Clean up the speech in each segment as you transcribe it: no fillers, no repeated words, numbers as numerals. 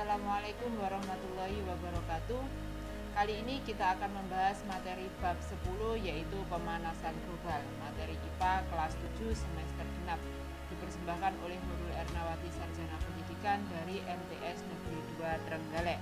Assalamualaikum warahmatullahi wabarakatuh. Kali ini kita akan membahas materi bab 10 yaitu pemanasan global, materi IPA kelas 7 semester genap, dipersembahkan oleh Nurul Ernawati Sarjana Pendidikan dari MTS Negeri 2 Trenggalek.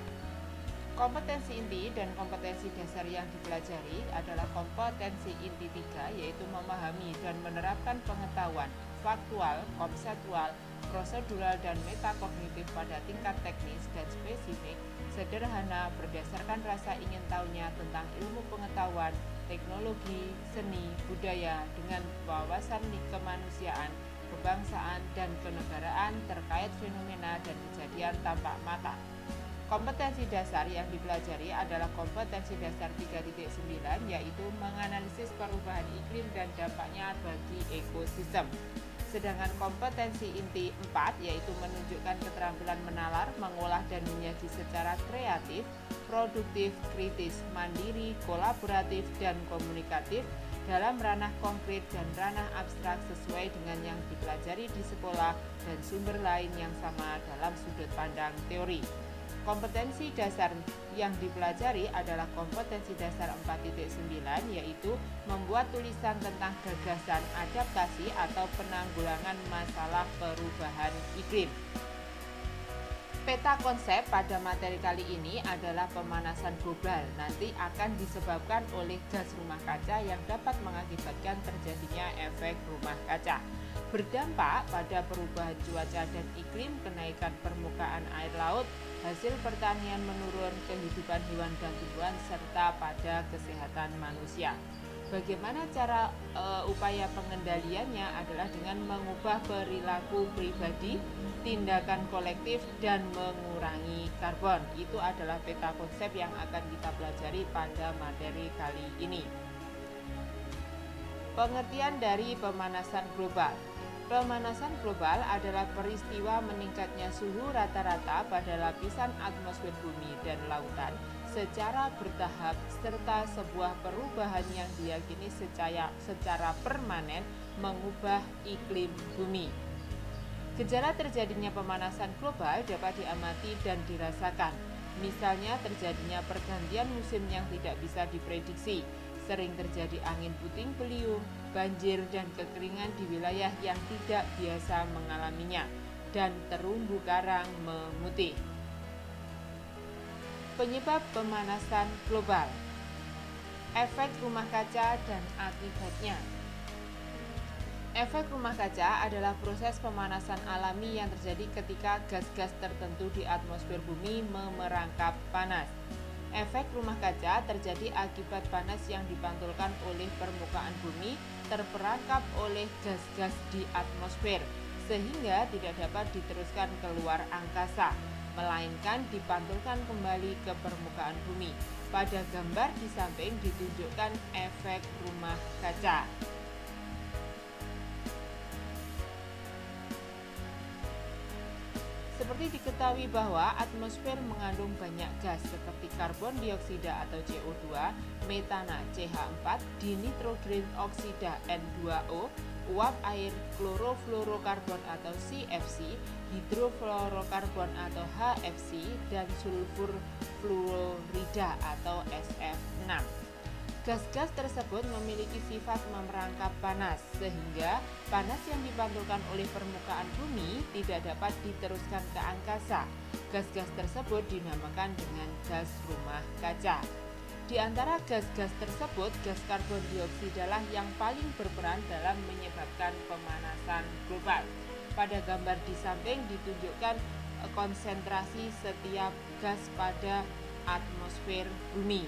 Kompetensi inti dan kompetensi dasar yang dipelajari adalah kompetensi inti 3, yaitu memahami dan menerapkan pengetahuan faktual, konseptual, prosedural, dan metakognitif pada tingkat teknis dan spesifik, sederhana, berdasarkan rasa ingin tahunya tentang ilmu pengetahuan, teknologi, seni, budaya, dengan wawasan kemanusiaan, kebangsaan, dan kenegaraan terkait fenomena dan kejadian tampak mata. Kompetensi dasar yang dipelajari adalah kompetensi dasar 3.9, yaitu menganalisis perubahan iklim dan dampaknya bagi ekosistem. Sedangkan kompetensi inti 4 yaitu menunjukkan keterampilan menalar, mengolah dan menyaji secara kreatif, produktif, kritis, mandiri, kolaboratif, dan komunikatif dalam ranah konkret dan ranah abstrak sesuai dengan yang dipelajari di sekolah dan sumber lain yang sama dalam sudut pandang teori. Kompetensi dasar yang dipelajari adalah kompetensi dasar 4.9, yaitu membuat tulisan tentang gagasan adaptasi atau penanggulangan masalah perubahan iklim. Peta konsep pada materi kali ini adalah pemanasan global, nanti akan disebabkan oleh gas rumah kaca yang dapat mengakibatkan terjadinya efek rumah kaca. Berdampak pada perubahan cuaca dan iklim, kenaikan permukaan air laut, hasil pertanian menurun, kehidupan hewan dan tumbuhan, serta pada kesehatan manusia. Bagaimana cara upaya pengendaliannya adalah dengan mengubah perilaku pribadi, tindakan kolektif, dan mengurangi karbon. Itu adalah peta konsep yang akan kita pelajari pada materi kali ini. Pengertian dari pemanasan global. Pemanasan global adalah peristiwa meningkatnya suhu rata-rata pada lapisan atmosfer bumi dan lautan secara bertahap serta sebuah perubahan yang diyakini secara permanen mengubah iklim bumi. Gejala terjadinya pemanasan global dapat diamati dan dirasakan. Misalnya terjadinya pergantian musim yang tidak bisa diprediksi, sering terjadi angin puting beliung, banjir, dan kekeringan di wilayah yang tidak biasa mengalaminya, dan terumbu karang memutih. Penyebab pemanasan global, efek rumah kaca dan akibatnya. Efek rumah kaca adalah proses pemanasan alami yang terjadi ketika gas-gas tertentu di atmosfer bumi memerangkap panas. Efek rumah kaca terjadi akibat panas yang dipantulkan oleh permukaan bumi terperangkap oleh gas-gas di atmosfer, sehingga tidak dapat diteruskan keluar angkasa, melainkan dipantulkan kembali ke permukaan bumi. Pada gambar di samping ditunjukkan efek rumah kaca. Seperti diketahui bahwa atmosfer mengandung banyak gas seperti karbon dioksida atau CO2, metana CH4, dinitrogen oksida N2O, uap air klorofluorokarbon atau CFC, hidrofluorokarbon atau HFC, dan sulfur fluorida atau SF6. Gas-gas tersebut memiliki sifat memerangkap panas, sehingga panas yang dipantulkan oleh permukaan bumi tidak dapat diteruskan ke angkasa. Gas-gas tersebut dinamakan dengan gas rumah kaca. Di antara gas-gas tersebut, gas karbon dioksida lah yang paling berperan dalam menyebabkan pemanasan global. Pada gambar di samping ditunjukkan konsentrasi setiap gas pada atmosfer bumi.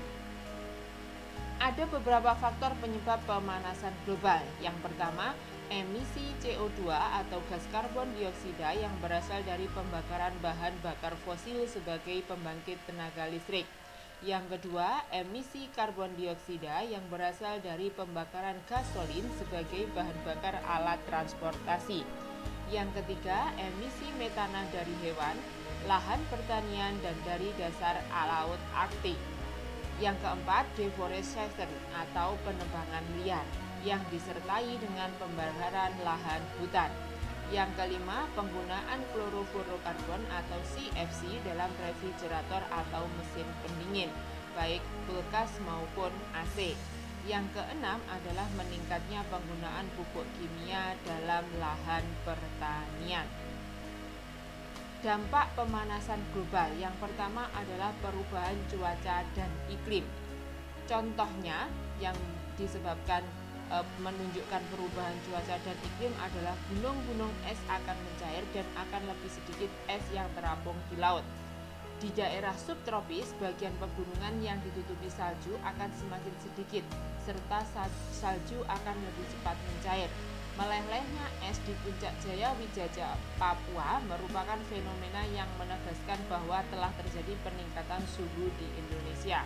Ada beberapa faktor penyebab pemanasan global. Yang pertama, emisi CO2 atau gas karbon dioksida yang berasal dari pembakaran bahan bakar fosil sebagai pembangkit tenaga listrik. Yang kedua, emisi karbon dioksida yang berasal dari pembakaran gasolin sebagai bahan bakar alat transportasi. Yang ketiga, emisi metana dari hewan, lahan pertanian, dan dari dasar laut Arktik. Yang keempat, deforestation atau penebangan liar yang disertai dengan pembakaran lahan hutan. Yang kelima, penggunaan klorofluorokarbon atau CFC dalam refrigerator atau mesin pendingin, baik kulkas maupun AC. Yang keenam adalah meningkatnya penggunaan pupuk kimia dalam lahan pertanian. Dampak pemanasan global yang pertama adalah perubahan cuaca dan iklim. Contohnya yang disebabkan menunjukkan perubahan cuaca dan iklim adalah gunung-gunung es akan mencair dan akan lebih sedikit es yang terapung di laut. Di daerah subtropis, bagian pegunungan yang ditutupi salju akan semakin sedikit, serta salju akan lebih cepat mencair. Melelehnya es di puncak Jaya Wijaya, Papua merupakan fenomena yang menegaskan bahwa telah terjadi peningkatan suhu di Indonesia.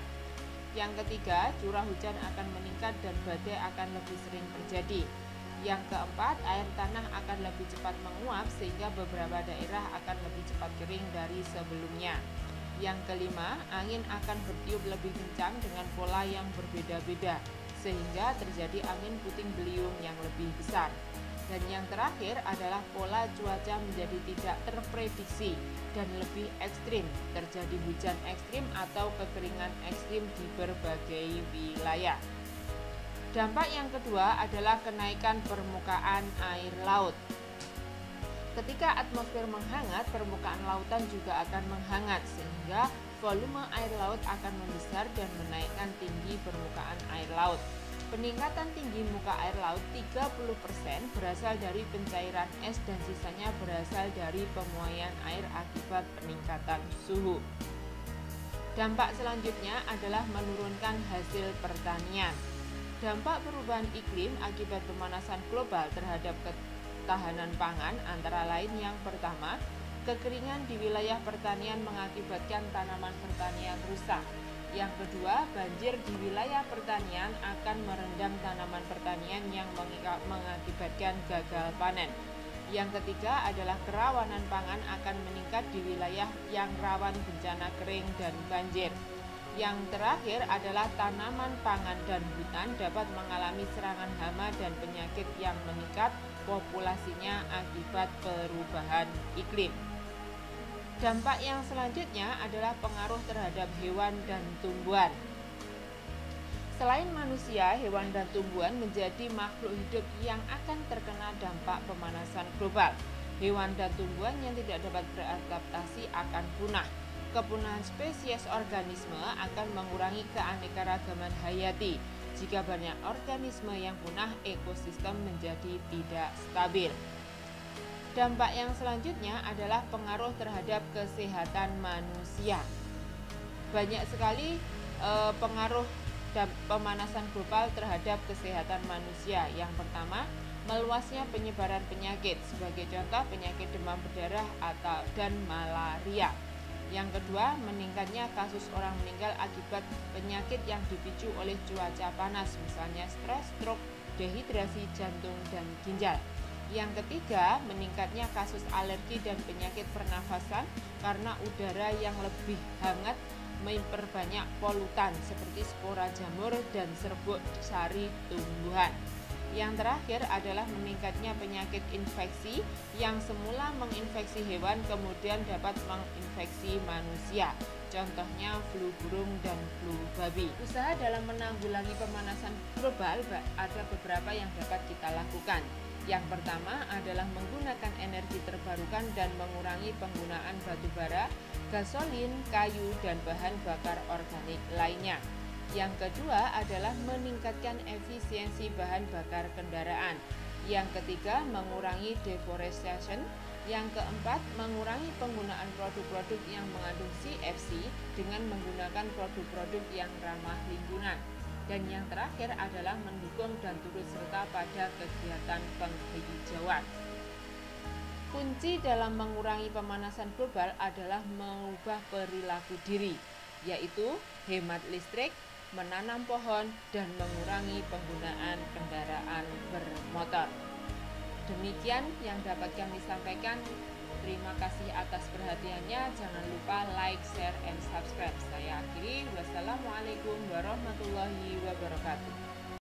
Yang ketiga, curah hujan akan meningkat dan badai akan lebih sering terjadi. Yang keempat, air tanah akan lebih cepat menguap sehingga beberapa daerah akan lebih cepat kering dari sebelumnya. Yang kelima, angin akan bertiup lebih kencang dengan pola yang berbeda-beda sehingga terjadi angin puting beliung yang lebih besar. Dan yang terakhir adalah pola cuaca menjadi tidak terprediksi dan lebih ekstrim, terjadi hujan ekstrim atau kekeringan ekstrim di berbagai wilayah. Dampak yang kedua adalah kenaikan permukaan air laut. Ketika atmosfer menghangat, permukaan lautan juga akan menghangat sehingga volume air laut akan membesar dan menaikkan tinggi permukaan air laut. Peningkatan tinggi muka air laut 30% berasal dari pencairan es dan sisanya berasal dari pemuaian air akibat peningkatan suhu. Dampak selanjutnya adalah menurunkan hasil pertanian. Dampak perubahan iklim akibat pemanasan global terhadap ketahanan pangan antara lain yang pertama, kekeringan di wilayah pertanian mengakibatkan tanaman pertanian rusak. Yang kedua, banjir di wilayah pertanian akan merendam tanaman pertanian yang mengakibatkan gagal panen. Yang ketiga adalah kerawanan pangan akan meningkat di wilayah yang rawan bencana kering dan banjir. Yang terakhir adalah tanaman pangan dan hutan dapat mengalami serangan hama dan penyakit yang meningkat populasinya akibat perubahan iklim. Dampak yang selanjutnya adalah pengaruh terhadap hewan dan tumbuhan. Selain manusia, hewan dan tumbuhan menjadi makhluk hidup yang akan terkena dampak pemanasan global. Hewan dan tumbuhan yang tidak dapat beradaptasi akan punah. Kepunahan spesies organisme akan mengurangi keanekaragaman hayati. Jika banyak organisme yang punah, ekosistem menjadi tidak stabil. Dampak yang selanjutnya adalah pengaruh terhadap kesehatan manusia. Banyak sekali pengaruh pemanasan global terhadap kesehatan manusia. Yang pertama, meluasnya penyebaran penyakit, sebagai contoh penyakit demam berdarah dan malaria. Yang kedua, meningkatnya kasus orang meninggal akibat penyakit yang dipicu oleh cuaca panas, misalnya stres, stroke, dehidrasi jantung, dan ginjal. Yang ketiga, meningkatnya kasus alergi dan penyakit pernafasan karena udara yang lebih hangat memperbanyak polutan seperti spora jamur dan serbuk sari tumbuhan. Yang terakhir adalah meningkatnya penyakit infeksi yang semula menginfeksi hewan kemudian dapat menginfeksi manusia. Contohnya flu burung dan flu babi. Usaha dalam menanggulangi pemanasan global ada beberapa yang dapat kita lakukan. Yang pertama adalah menggunakan energi terbarukan dan mengurangi penggunaan batu bara, gasolin, kayu, dan bahan bakar organik lainnya. Yang kedua adalah meningkatkan efisiensi bahan bakar kendaraan. Yang ketiga, mengurangi deforestation. Yang keempat, mengurangi penggunaan produk-produk yang mengandung CFC dengan menggunakan produk-produk yang ramah lingkungan. Dan yang terakhir adalah mendukung dan turut serta pada kegiatan penghijauan. Kunci dalam mengurangi pemanasan global adalah mengubah perilaku diri, yaitu hemat listrik, menanam pohon, dan mengurangi penggunaan kendaraan bermotor. Demikian yang dapat kami sampaikan. Terima kasih atas perhatiannya. Jangan lupa like, share, and subscribe. Saya akhiri. Wassalamualaikum warahmatullahi wabarakatuh.